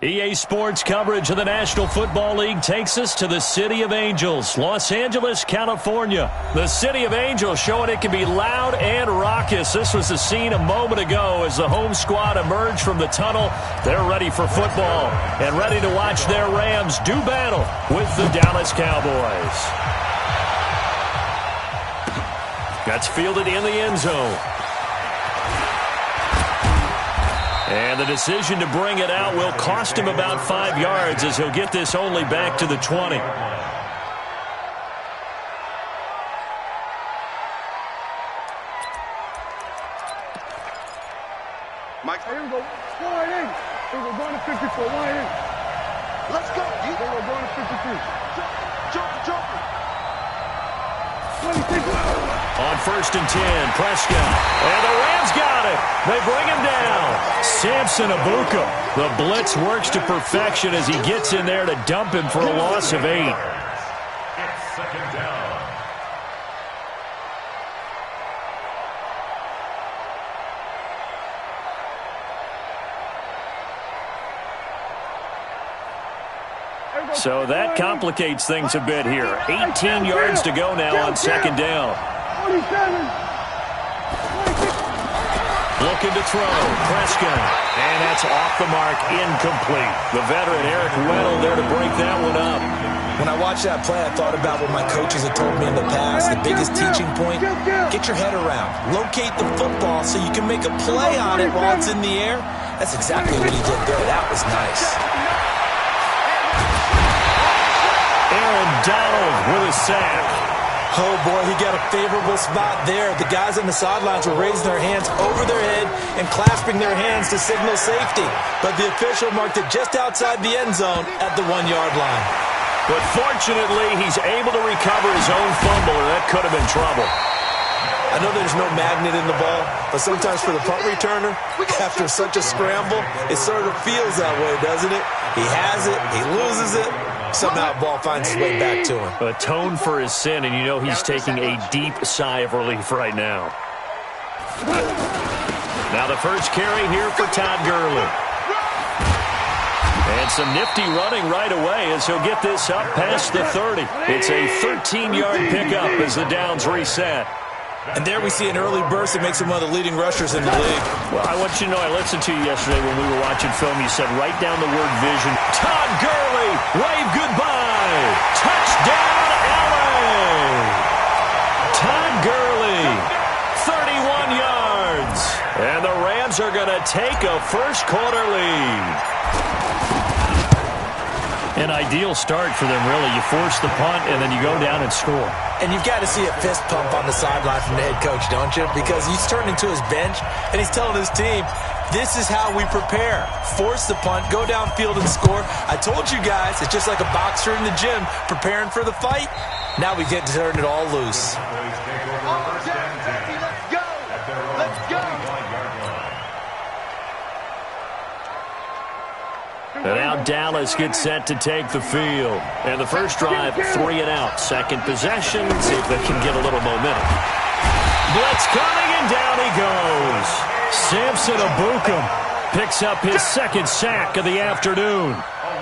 EA Sports coverage of the National Football League takes us to the City of Angels, Los Angeles, California. The City of Angels showing it can be loud and raucous. This was the scene a moment ago as the home squad emerged from the tunnel. They're ready for football and ready to watch their Rams do battle with the Dallas Cowboys. That's fielded in the end zone. And the decision to bring it out will cost him about 5 yards as he'll get this only back to the 20. Mike, here we go. Go right in. Here we go. Going to 54. Right in. Let's go. Here we go. Going to 53. Jump. 26. On 1st and 10, Prescott. And the Rams got it. They bring him down. Samson Abuka. The blitz works to perfection as he gets in there to dump him for a loss of 8. It's 2nd down. So that complicates things a bit here. 18 yards to go now on 2nd down. 27. Looking to throw. Prescott. And that's off the mark. Incomplete. The veteran Eric Weddle there to break that one up. When I watched that play, I thought about what my coaches had told me in the past. The biggest teaching point, get your head around. Locate the football so you can make a play on it while it's in the air. That's exactly what he did there. That was nice. Aaron Donald with a sack. Oh, boy, he got a favorable spot there. The guys on the sidelines were raising their hands over their head and clasping their hands to signal safety. But the official marked it just outside the end zone at the 1-yard line. But fortunately, he's able to recover his own fumble, or that could have been trouble. I know there's no magnet in the ball, but sometimes for the punt returner, after such a scramble, it sort of feels that way, doesn't it? He has it, he loses it. Somehow the ball finds its way back to him. Atone for his sin, and you know he's taking a deep sigh of relief right now. Now the first carry here for Todd Gurley. And some nifty running right away as he'll get this up past the 30. It's a 13-yard pickup as the downs reset. And there we see an early burst that makes him one of the leading rushers in the league. Well, I want you to know, I listened to you yesterday when we were watching film. You said write down the word vision. Todd Gurley, wave goodbye. Touchdown, LA. Todd Gurley, 31 yards. And the Rams are going to take a first-quarter lead. An ideal start for them, really. You force the punt, and then you go down and score. And you've got to see a fist pump on the sideline from the head coach, don't you? Because he's turned into his bench, and he's telling his team, this is how we prepare. Force the punt, go downfield and score. I told you guys, it's just like a boxer in the gym preparing for the fight. Now we get to turn it all loose. Let's go. And now Dallas gets set to take the field. And the first drive, 3 and out. Second possession, see if they can get a little momentum. Blitz coming, and down he goes. Samson Abuka picks up his 2nd sack of the afternoon.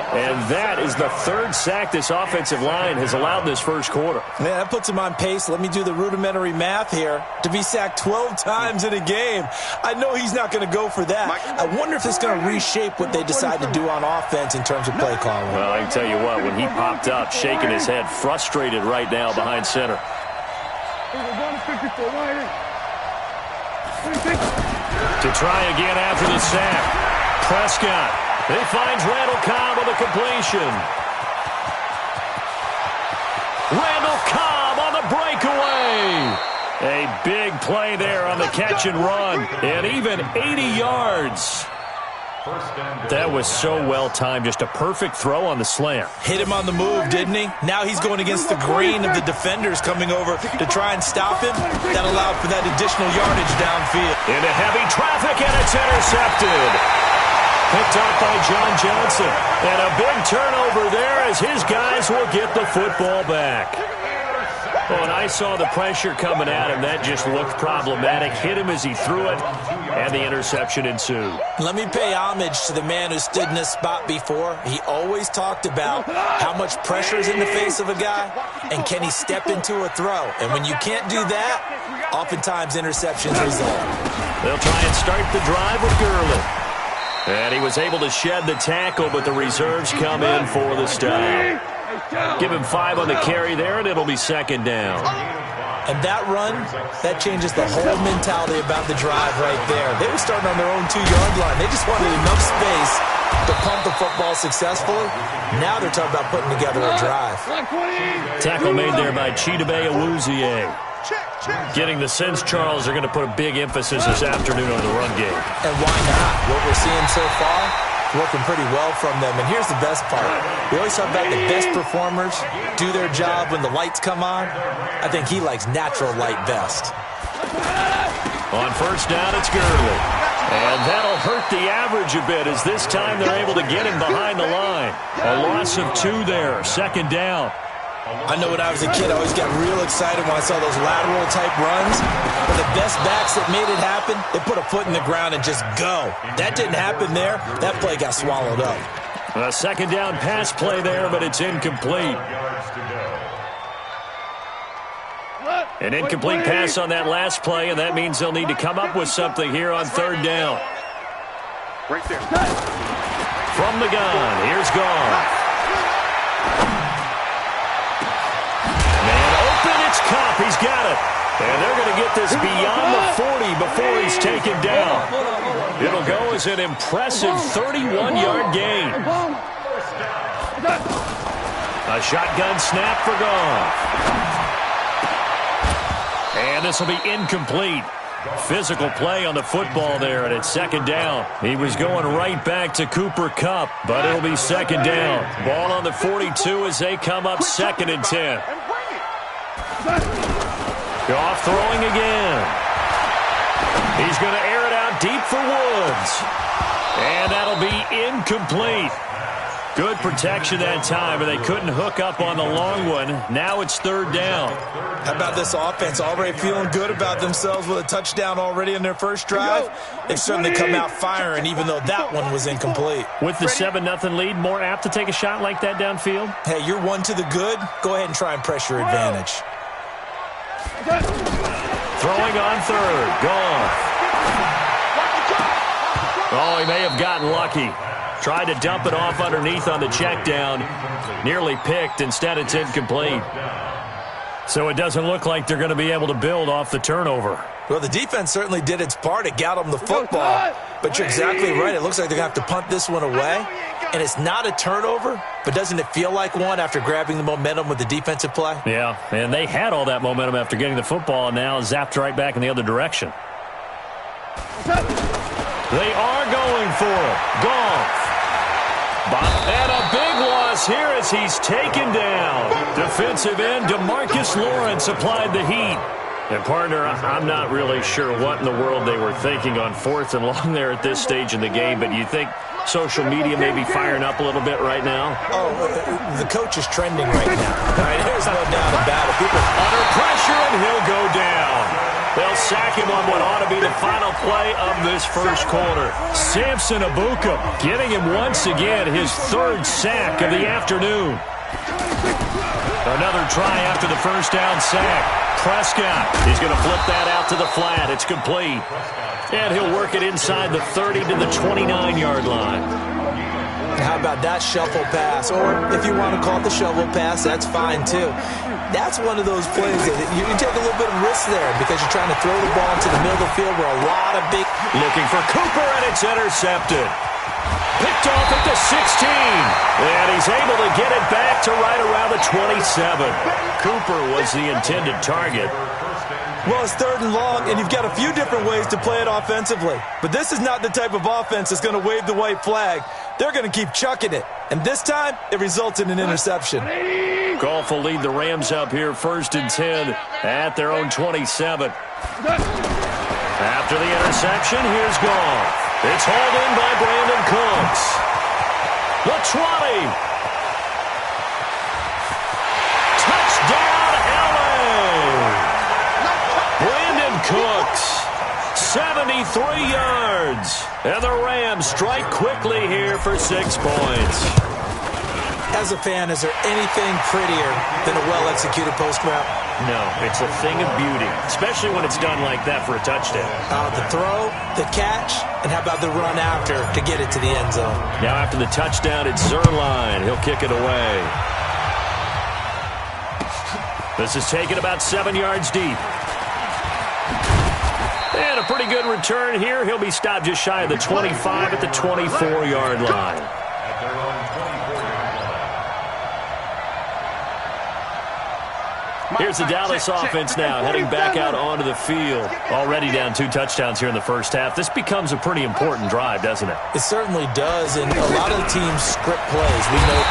And that is the 3rd sack this offensive line has allowed this first quarter. Man, that puts him on pace. Let me do the rudimentary math here. To be sacked 12 times in a game, I know he's not going to go for that. I wonder if it's going to reshape what they decide to do on offense in terms of play calling. Well, I can tell you what, when he popped up, shaking his head, frustrated right now behind center. To try again after the sack. Prescott. He finds Randall Cobb on the completion. Randall Cobb on the breakaway. A big play there on the catch and run. And even 80 yards. That was so well timed. Just a perfect throw on the slant. Hit him on the move, didn't he? Now he's going against the grain of the defenders coming over to try and stop him. That allowed for that additional yardage downfield. Into heavy traffic, and it's intercepted. Picked up by John Johnson. And a big turnover there as his guys will get the football back. Oh, and I saw the pressure coming at him. That just looked problematic. Hit him as he threw it, and the interception ensued. Let me pay homage to the man who stood in this spot before. He always talked about how much pressure is in the face of a guy, and can he step into a throw. And when you can't do that, oftentimes interceptions result. They'll try and start the drive with Gurley. And he was able to shed the tackle, but the reserves come in for the stop. Give him 5 on the carry there, and it'll be second down. And that run, that changes the whole mentality about the drive right there. They were starting on their own 2-yard line. They just wanted enough space to pump the football successfully. Now they're talking about putting together a drive. Tackle made there by Chidobe Awuzie. Getting the sense, Charles, they're going to put a big emphasis this afternoon on the run game. And why not? What we're seeing so far, working pretty well from them. And here's the best part. We always talk about the best performers do their job when the lights come on. I think he likes natural light best. On first down, it's Gurley. And that'll hurt the average a bit as this time they're able to get him behind the line. A loss of 2 there, second down. I know when I was a kid, I always got real excited when I saw those lateral-type runs. But the best backs that made it happen, they put a foot in the ground and just go. That didn't happen there. That play got swallowed up. A second down pass play there, but it's incomplete. An incomplete pass on that last play, and that means they'll need to come up with something here on third down. Right there. From the gun, here's Goff. It's Cup. He's got it. And they're going to get this beyond the 40 before he's taken down. It'll go as an impressive 31-yard gain. A shotgun snap for Goff. And this will be incomplete. Physical play on the football there, and it's second down. He was going right back to Cooper Kupp, but it'll be second down. Ball on the 42 as they come up second and 10. Goff throwing again. He's going to air it out deep for Woods. And that'll be incomplete. Good protection that time, and they couldn't hook up on the long one. Now it's third down. How about this offense? Already feeling good about themselves with a touchdown already in their first drive. They've certainly come out firing, even though that one was incomplete. With the 7-0 lead, more apt to take a shot like that downfield? Hey, you're one to the good. Go ahead and try and press your advantage. Throwing on third. Goff. Oh, he may have gotten lucky. Tried to dump it off underneath on the check down. Nearly picked. Instead, it's incomplete. So it doesn't look like they're going to be able to build off the turnover. Well, the defense certainly did its part. It got them the football. But you're exactly right. It looks like they're going to have to punt this one away. And it's not a turnover, but doesn't it feel like one after grabbing the momentum with the defensive play? Yeah, and they had all that momentum after getting the football, and now zapped right back in the other direction. They are going for it. Goff. And a big loss here as he's taken down. Defensive end DeMarcus Lawrence applied the heat. And, partner, I'm not really sure what in the world they were thinking on 4th and long there at this stage in the game, but you think social media may be firing up a little bit right now? Oh, the coach is trending right now. All right, there's no doubt about it. People under pressure, and he'll go down. They'll sack him on what ought to be the final play of this first quarter. Samson Abuka getting him once again his 3rd sack of the afternoon. Another try after the first down sack. Prescott, he's going to flip that out to the flat. It's complete. And he'll work it inside the 30 to the 29-yard line. How about that shuffle pass? Or if you want to call it the shovel pass, that's fine too. That's one of those plays that you can take a little bit of risk there because you're trying to throw the ball into the middle of the field where a lot of big... Looking for Cooper, and it's intercepted. Picked off at the 16. And he's able to get it back to right around the 27. Cooper was the intended target. Well, it's 3rd and long, and you've got a few different ways to play it offensively. But this is not the type of offense that's going to wave the white flag. They're going to keep chucking it. And this time, it results in an interception. Goff will lead the Rams up here 1st and 10 at their own 27. After the interception, here's Goff. It's hauled in by Brandon Cooks. The 20. Touchdown, LA! 73 yards. And the Rams strike quickly here for 6 points. As a fan, is there anything prettier than a well-executed post route? No, it's a thing of beauty, especially when it's done like that for a touchdown. The throw, the catch, and how about the run after to get it to the end zone? Now after the touchdown, it's Zerline. He'll kick it away. This is taken about 7 yards deep. And a pretty good return here. He'll be stopped just shy of the 25 at the 24-yard line. Here's the Dallas offense now, heading back out onto the field. Already down 2 touchdowns here in the first half. This becomes a pretty important drive, doesn't it? It certainly does, and a lot of the teams script plays. We know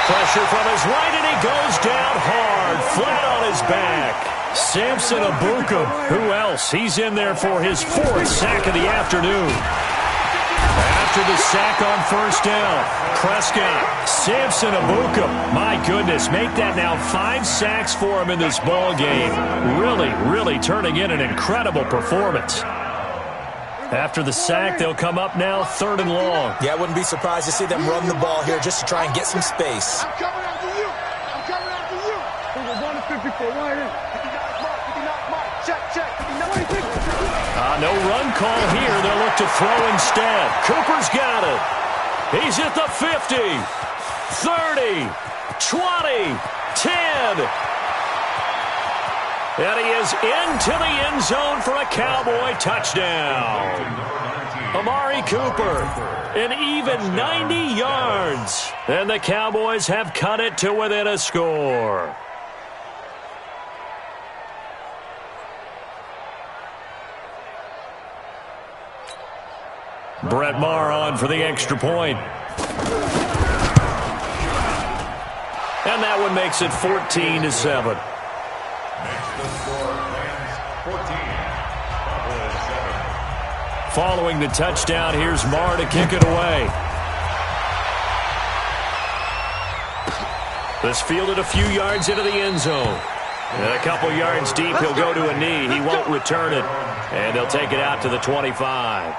pressure from his right, and he goes down hard, flat on his back. Samson Abuka, who else? He's in there for his 4th sack of the afternoon. After the sack on first down, Prescott, Samson Abuka, my goodness, make that now 5 sacks for him in this ball game. Really turning in an incredible performance. After the sack, they'll come up now 3rd and long. Yeah, I wouldn't be surprised to see them run the ball here just to try and get some space. I'm coming after you. I'm coming after you. We're going to 54. Wide in. Check. No run call here. They'll look to throw instead. Cooper's got it. He's at the 50, 30, 20, 10. And he is into the end zone for a Cowboy touchdown. Amari Cooper, an even 90 yards. And the Cowboys have cut it to within a score. Brett Maher on for the extra point. And that one makes it 14-7. Following the touchdown, here's Maher to kick it away. This fielded a few yards into the end zone. And a couple yards deep, he'll go to a knee. He won't return it. And they'll take it out to the 25.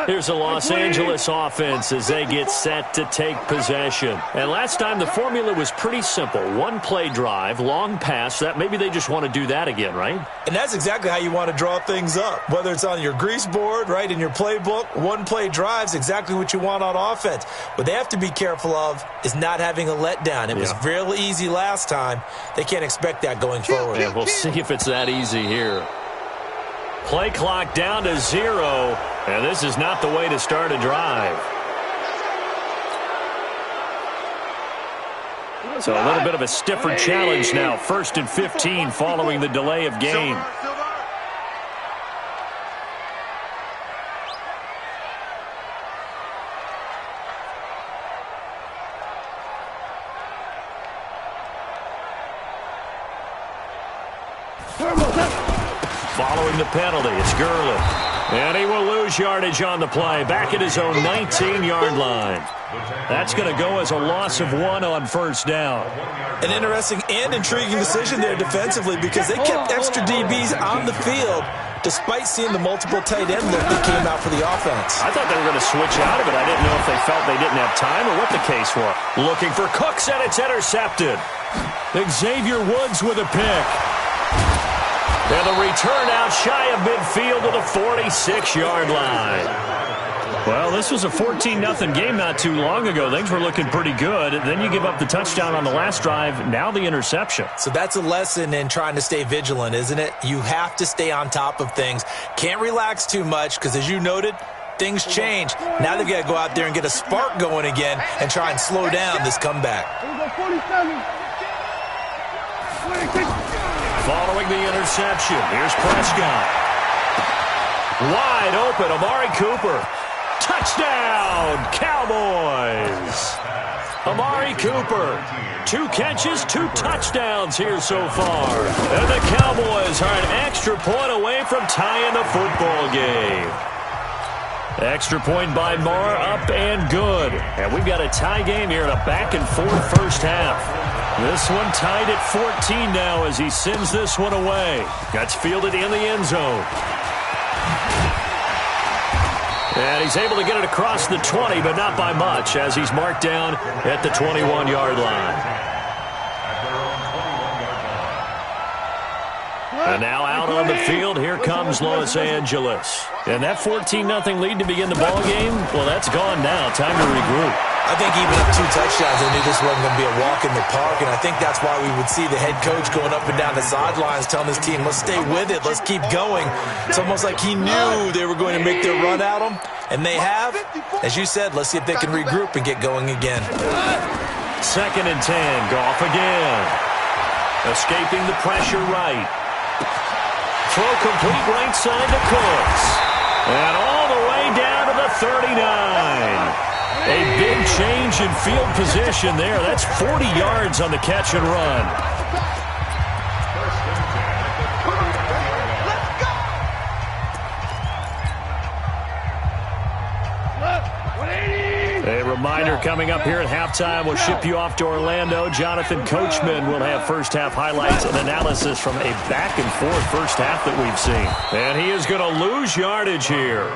Here's the Los Angeles offense as they get set to take possession. And last time the formula was pretty simple. 1-play drive, long pass. That maybe they just want to do that again, right? And that's exactly how you want to draw things up. Whether it's on your grease board, right, in your playbook, 1-play drive's exactly what you want on offense. What they have to be careful of is not having a letdown. It was real easy last time. They can't expect that going forward. And we'll see if it's that easy here. Play clock down to 0, and this is not the way to start a drive. So a little bit of a stiffer challenge now. 1st and 15 following the delay of game. Following the penalty, it's Gurley. And he will lose yardage on the play. Back at his own 19-yard line. That's going to go as a loss of 1 on first down. An interesting and intriguing decision there defensively because they kept extra DBs on the field despite seeing the multiple tight end look that came out for the offense. I thought they were going to switch out of it. I didn't know if they felt they didn't have time or what the case was. Looking for Cooks, and it's intercepted. Xavier Woods with a pick. And the return out shy of midfield to the 46-yard line. Well, this was a 14-0 game not too long ago. Things were looking pretty good. Then you give up the touchdown on the last drive. Now the interception. So that's a lesson in trying to stay vigilant, isn't it? You have to stay on top of things. Can't relax too much because, as you noted, things change. Now they've got to go out there and get a spark going again and try and slow down this comeback. Following the interception, here's Prescott. Wide open, Amari Cooper. Touchdown, Cowboys. Amari Cooper, 2 catches, 2 touchdowns here so far. And the Cowboys are an extra point away from tying the football game. Extra point by Marr, up and good. And we've got a tie game here in a back-and-forth first half. This one tied at 14 now as he sends this one away. That's fielded in the end zone. And he's able to get it across the 20, but not by much, as he's marked down at the 21-yard line. And now out on the field, here comes Los Angeles. And that 14-0 lead to begin the ball game, well, that's gone now. Time to regroup. I think even up 2 touchdowns, they knew this wasn't going to be a walk in the park, and I think that's why we would see the head coach going up and down the sidelines telling his team, let's stay with it, let's keep going. It's almost like he knew they were going to make their run at him, and they have. As you said, let's see if they can regroup and get going again. 2nd and 10, Goff again. Escaping the pressure right. Throw complete right side to Cooks. And all the way down to the 39. A big change in field position there. That's 40 yards on the catch and run. A reminder coming up here at halftime. We'll ship you off to Orlando. Jonathan Coachman will have first-half highlights and analysis from a back-and-forth first half that we've seen. And he is going to lose yardage here.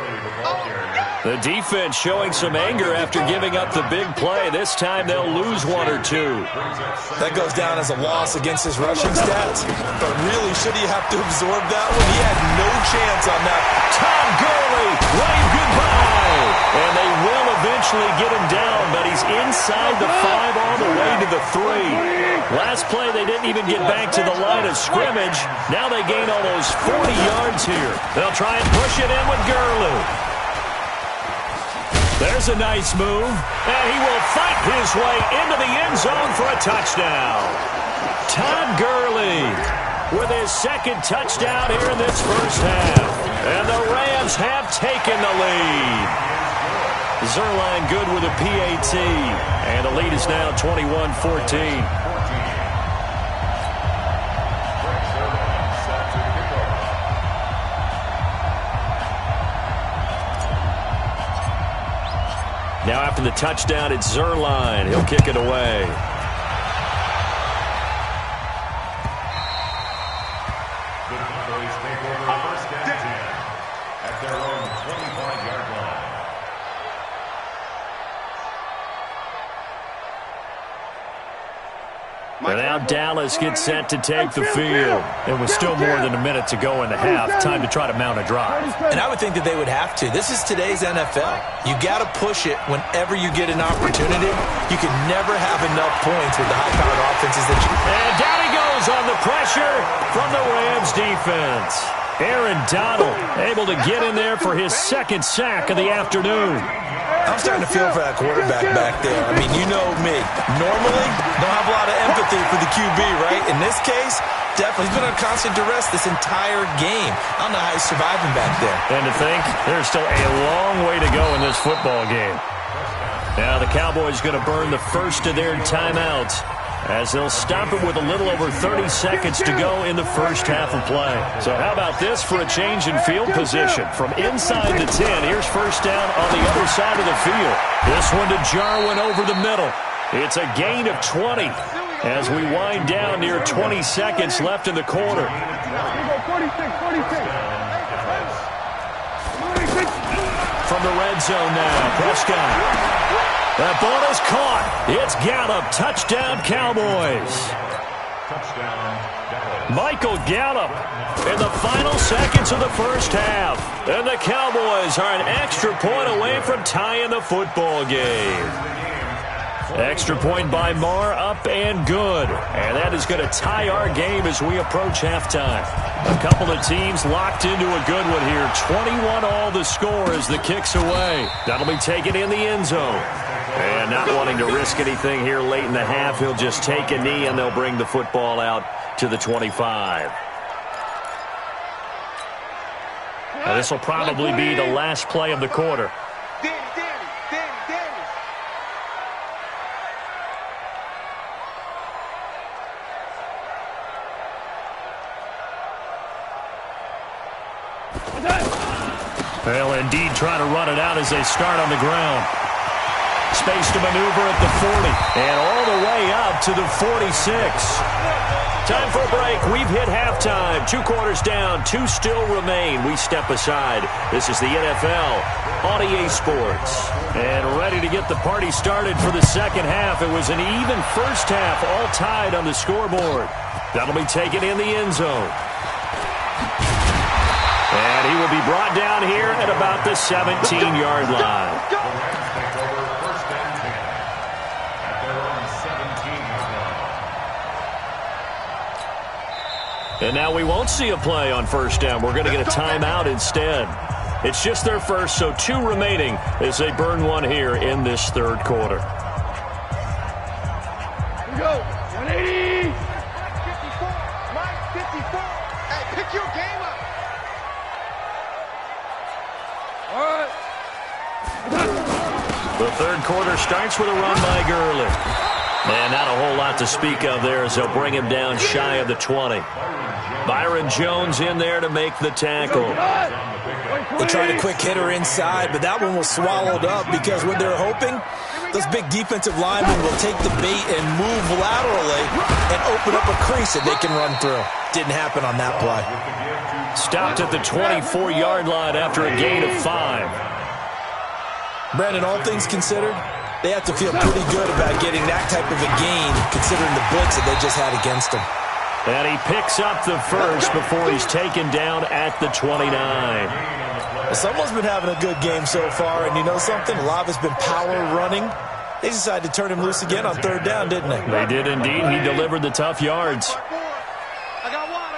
The defense showing some anger after giving up the big play. This time they'll lose 1 or 2. That goes down as a loss against his rushing stats. But really, should he have to absorb that one? He had no chance on that. Todd Gurley, wave goodbye. And they will eventually get him down, but he's inside the 5 all the way to the 3. Last play, they didn't even get back to the line of scrimmage. Now they gain almost 40 yards here. They'll try and push it in with Gurley. There's a nice move, and he will fight his way into the end zone for a touchdown. Todd Gurley with his 2nd touchdown here in this first half. And the Rams have taken the lead. Zerline good with a PAT, and the lead is now 21-14. Now after the touchdown, it's Zerline. He'll kick it away. The Cowboys take over first down 10 at their own 25-yard line. And now Dallas gets set to take the field. It was still more than a minute to go in the half. Time to try to mount a drive. And I would think that they would have to. This is today's NFL. You got to push it whenever you get an opportunity. You can never have enough points with the high-powered offenses that you... And down he goes on the pressure from the Rams defense. Aaron Donald able to get in there for his 2nd sack of the afternoon. I'm starting to feel for that quarterback back there. I mean, you know me. Normally, don't have a lot of empathy for the QB, right? In this case, definitely. He's been under constant duress this entire game. I don't know how he's surviving back there. And to think, there's still a long way to go in this football game. Now the Cowboys going to burn the first of their timeouts as they'll stop it with a little over 30 seconds to go in the first half of play. So how about this for a change in field position? From inside the 10, here's first down on the other side of the field. This one to Jarwin over the middle. It's a gain of 20 as we wind down near 20 seconds left in the quarter. From the red zone now, Prescott. That ball is caught. It's Gallup. Touchdown, Cowboys. Michael Gallup in the final seconds of the first half. And the Cowboys are an extra point away from tying the football game. Extra point by Marr, up and good. And that is going to tie our game as we approach halftime. A couple of teams locked into a good one here. 21-all the score as the kick's away. That'll be taken in the end zone. And not wanting to risk anything here late in the half, he'll just take a knee and they'll bring the football out to the 25. Now this will probably be the last play of the quarter. They'll indeed try to run it out as they start on the ground. Space to maneuver at the 40. And all the way up to the 46. Time for a break. We've hit halftime. 2 quarters down. 2 still remain. We step aside. This is the NFL on EA Sports. And ready to get the party started for the second half. It was an even first half, all tied on the scoreboard. That'll be taken in the end zone. And he will be brought down here at about the 17-yard line. And now we won't see a play on first down. We're going to get a timeout instead. It's just their first, so 2 remaining as they burn one here in this third quarter. Here we go. 180. 54. Mike, 54. Hey, pick your game up. All right. The third quarter starts with a run by Gurley. And not a whole lot to speak of there as they'll bring him down shy of the 20. Byron Jones in there to make the tackle. They tried a quick hitter inside, but that one was swallowed up because what they're hoping, those big defensive linemen will take the bait and move laterally and open up a crease that they can run through. Didn't happen on that play. Stopped at the 24-yard line after a gain of 5. Brandon, all things considered, they have to feel pretty good about getting that type of a gain considering the blitz that they just had against them. And he picks up the first before he's taken down at the 29. Well, someone's been having a good game so far, and you know something? A lot of it's been power running. They decided to turn him loose again on third down, didn't they? They did indeed. He delivered the tough yards. I got one.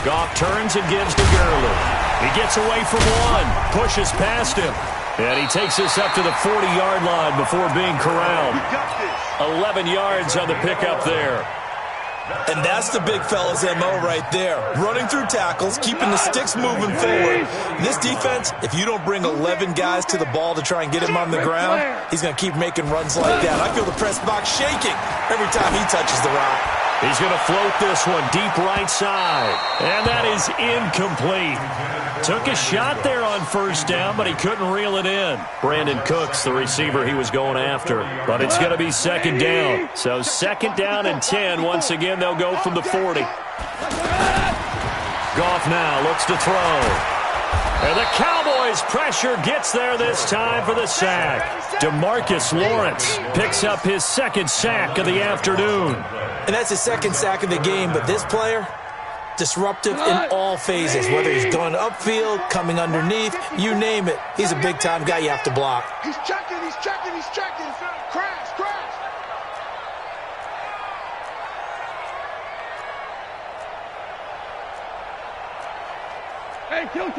Goff turns and gives to Gurley. He gets away from one, pushes past him. And he takes this up to the 40-yard line before being corralled. 11 yards on the pickup there. And that's the big fella's MO right there. Running through tackles, keeping the sticks moving forward. This defense, if you don't bring 11 guys to the ball to try and get him on the ground, he's going to keep making runs like that. I feel the press box shaking every time he touches the rock. He's going to float this one deep right side. And that is incomplete. Took a shot there on first down, but he couldn't reel it in. Brandon Cooks, the receiver he was going after. But it's going to be second down. So second down and 10. Once again, they'll go from the 40. Goff now looks to throw. And the Cowboys' pressure gets there this time for the sack. DeMarcus Lawrence picks up his second sack of the afternoon. And that's his second sack of the game, but this player, disruptive in all phases, whether he's going upfield, coming underneath, you name it. He's a big-time guy you have to block. He's checking. Crash. Hey, kill.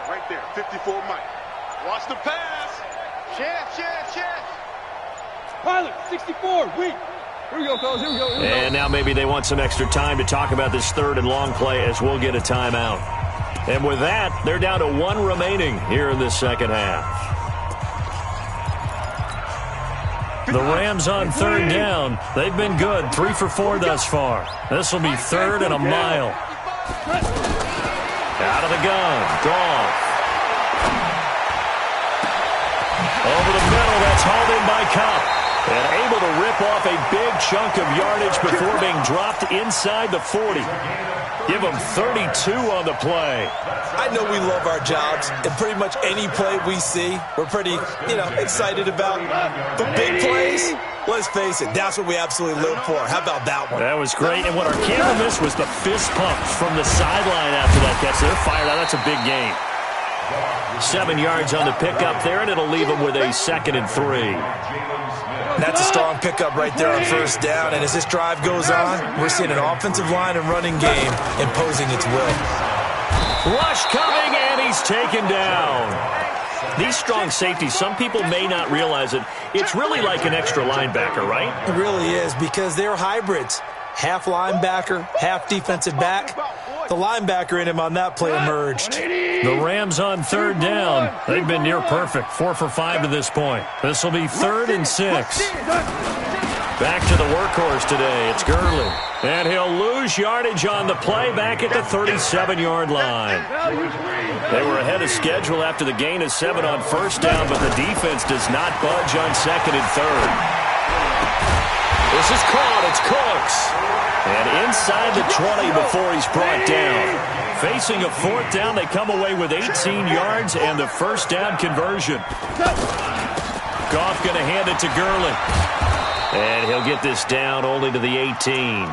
Right there. 54 Mike. Watch the pass. Chance. Pilot, 64, weak. Here we go, fellas. Here we go. And now maybe they want some extra time to talk about this third and long play as we'll get a timeout. And with that, they're down to 1 remaining here in the second half. The Rams on third down. They've been good, 3 for 4 thus far. This will be third and a mile. Out of the gun, Goff. Over the middle, that's hauled in by Cup. And able to rip off a big chunk of yardage before being dropped inside the 40. Give them 32 on the play. I know we love our jobs, and pretty much any play we see, we're pretty, excited about. But big plays, let's face it, that's what we absolutely live for. How about that one? That was great, and what our camera missed was the fist pump from the sideline after that catch. They're fired out. That's a big gain. 7 yards on the pickup there, and it'll leave them with a 2nd and 3. That's a strong pickup right there on first down. And as this drive goes on, we're seeing an offensive line and running game imposing its will. Rush coming, and he's taken down. These strong safeties, some people may not realize it. It's really like an extra linebacker, right? It really is, because they're hybrids. Half linebacker, half defensive back. The linebacker in him on that play emerged. The Rams on third down. They've been near perfect, 4 for 5 to this point. This will be 3rd and 6. Back to the workhorse today. It's Gurley. And he'll lose yardage on the play back at the 37-yard line. They were ahead of schedule after the gain of 7 on first down, but the defense does not budge on second and third. This is caught. It's Cooks. And inside the 20 before he's brought down. Facing a fourth down, they come away with 18 yards and the first down conversion. Goff going to hand it to Gurley. And he'll get this down only to the 18.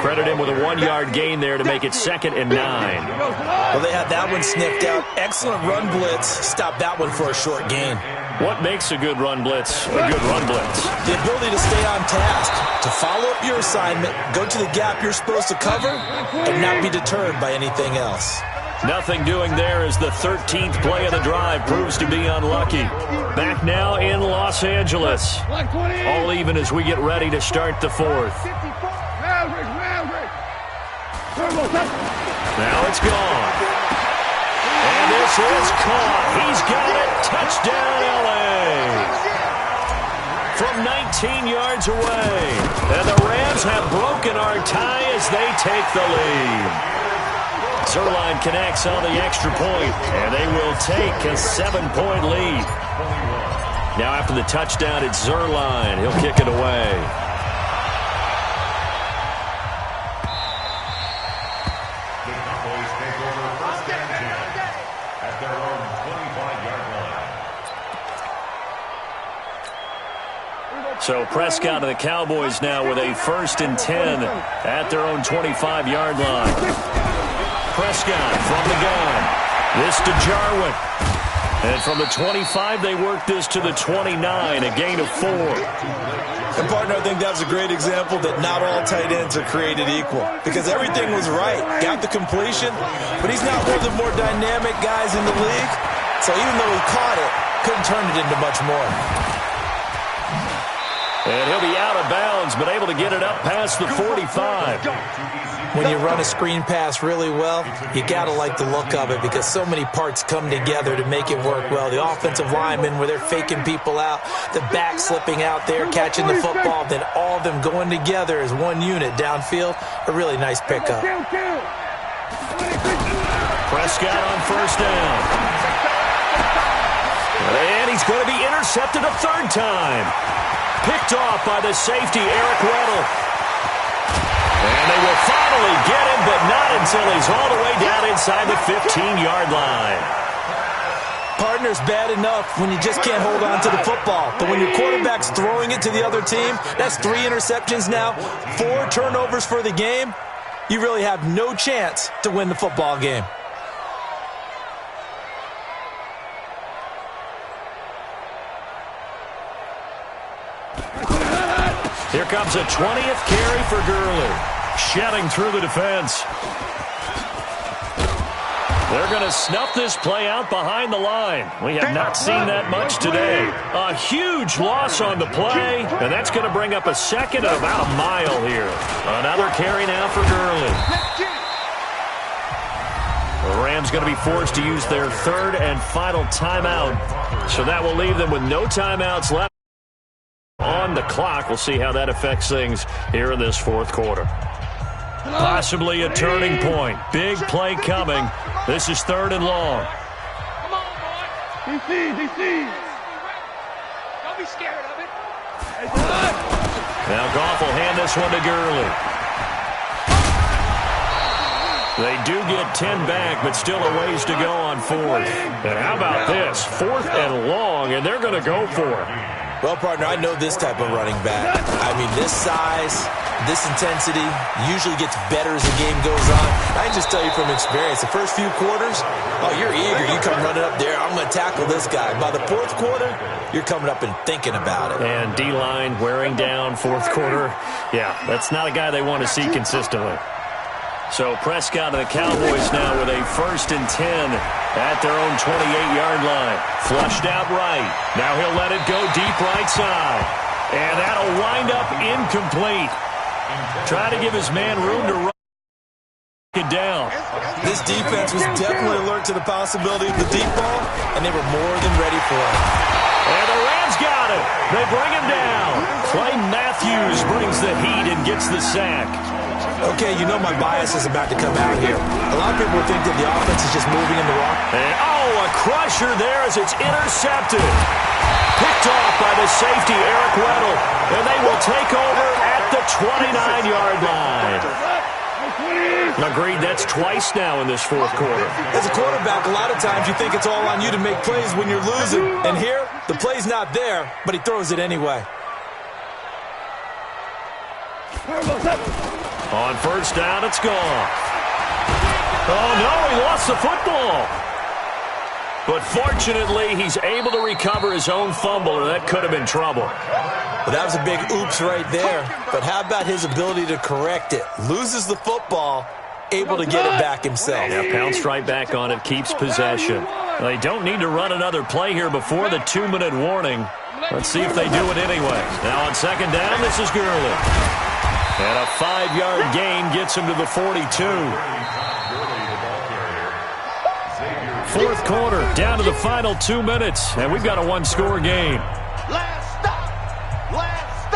Credit him with a 1-yard gain there to make it 2nd and 9. Well, they had that one sniffed out. Excellent run blitz. Stop that one for a short gain. What makes a good run blitz a good run blitz? The ability to stay on task, to follow up your assignment, go to the gap you're supposed to cover, and not be deterred by anything else. Nothing doing there as the 13th play of the drive proves to be unlucky. Back now in Los Angeles. All even as we get ready to start the fourth. Now it's gone. And this is caught. He's got it. Touchdown, L.A. From 19 yards away. And the Rams have broken our tie as they take the lead. Zerline connects on the extra point, and they will take a 7-point lead. Now after the touchdown, it's Zerline. He'll kick it away. The Cowboys take over first and 10 at their own 25-yard line. So Prescott and the Cowboys now with a 1st and 10 at their own 25-yard line. Prescott from the gun. This to Jarwin. And from the 25, they work this to the 29, a gain of 4. And, partner, I think that's a great example that not all tight ends are created equal. Because everything was right. Got the completion, but he's not one of the more dynamic guys in the league. So even though he caught it, couldn't turn it into much more. And he'll be out of bounds, but able to get it up past the 45. When you run a screen pass really well, you got to like the look of it because so many parts come together to make it work well. The offensive linemen, where they're faking people out, the back slipping out there, catching the football, then all of them going together as one unit downfield. A really nice pickup. Prescott on first down. And he's going to be intercepted a 3rd time. Picked off by the safety, Eric Weddle. And they will finally get him, but not until he's all the way down inside the 15-yard line. Partner's bad enough when you just can't hold on to the football. But when your quarterback's throwing it to the other team, that's 3 interceptions now, 4 turnovers for the game. You really have no chance to win the football game. Here comes a 20th carry for Gurley. Shedding through the defense. They're going to snuff this play out behind the line. We have not seen that much today. A huge loss on the play, and that's going to bring up a 2nd and about a mile here. Another carry now for Gurley. The Rams going to be forced to use their 3rd and final timeout, so that will leave them with no timeouts left on the clock. We'll see how that affects things here in this 4th quarter. Possibly a turning point. Big play coming. This is 3rd and long. Come on, boy. DC. Don't be scared of it. Now Goff will hand this one to Gurley. They do get 10 back, but still a ways to go on 4th. And how about this? 4th and long, and they're going to go for it. Well, partner, I know this type of running back. I mean, this size, this intensity usually gets better as the game goes on. I can just tell you from experience, the first few quarters, oh, you're eager. You come running up there, I'm going to tackle this guy. By the 4th quarter, you're coming up and thinking about it. And D-line wearing down 4th quarter. Yeah, that's not a guy they want to see consistently. So Prescott and the Cowboys now with a 1st and 10 at their own 28-yard line. Flushed out right. Now he'll let it go deep right side. And that'll wind up incomplete. Try to give his man room to run it down. This defense was definitely alert to the possibility of the deep ball, and they were more than ready for it. And the Rams got it. They bring him down. Clay Matthews brings the heat and gets the sack. Okay, you know my bias is about to come out here. A lot of people think that the offense is just moving in the wrong. And, a crusher there as it's intercepted. Picked off by the safety, Eric Weddle. And they will take over at the 29-yard line. Agreed, that's twice now in this fourth quarter. As a quarterback, a lot of times you think it's all on you to make plays when you're losing. And here, the play's not there, but he throws it anyway. On first down, it's gone. Oh, no, he lost the football. But fortunately, he's able to recover his own fumble, or that could have been trouble. Well, that was a big oops right there. But how about his ability to correct it? Loses the football, able to get it back himself. Yeah, pounced right back on it, keeps possession. They don't need to run another play here before the 2-minute warning. Let's see if they do it anyway. Now on second down, this is Gurley. And a 5-yard gain gets him to the 42. Fourth quarter, down to the final 2 minutes, and we've got a one-score game. Last stop. Last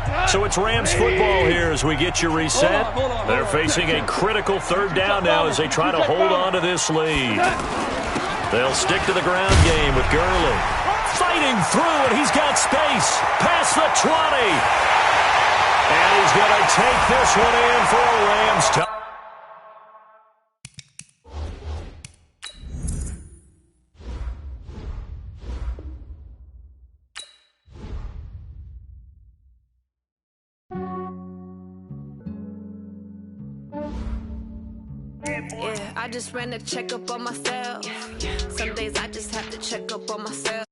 stop. So it's Rams football here as we get you reset. They're facing a critical third down now as they try to hold on to this lead. They'll stick to the ground game with Gurley. Fighting through, and he's got space. Past the 20. And he's going to take this one in for a Rams touchdown. Yeah, I just ran a checkup on myself. Some days I just have to check up on myself.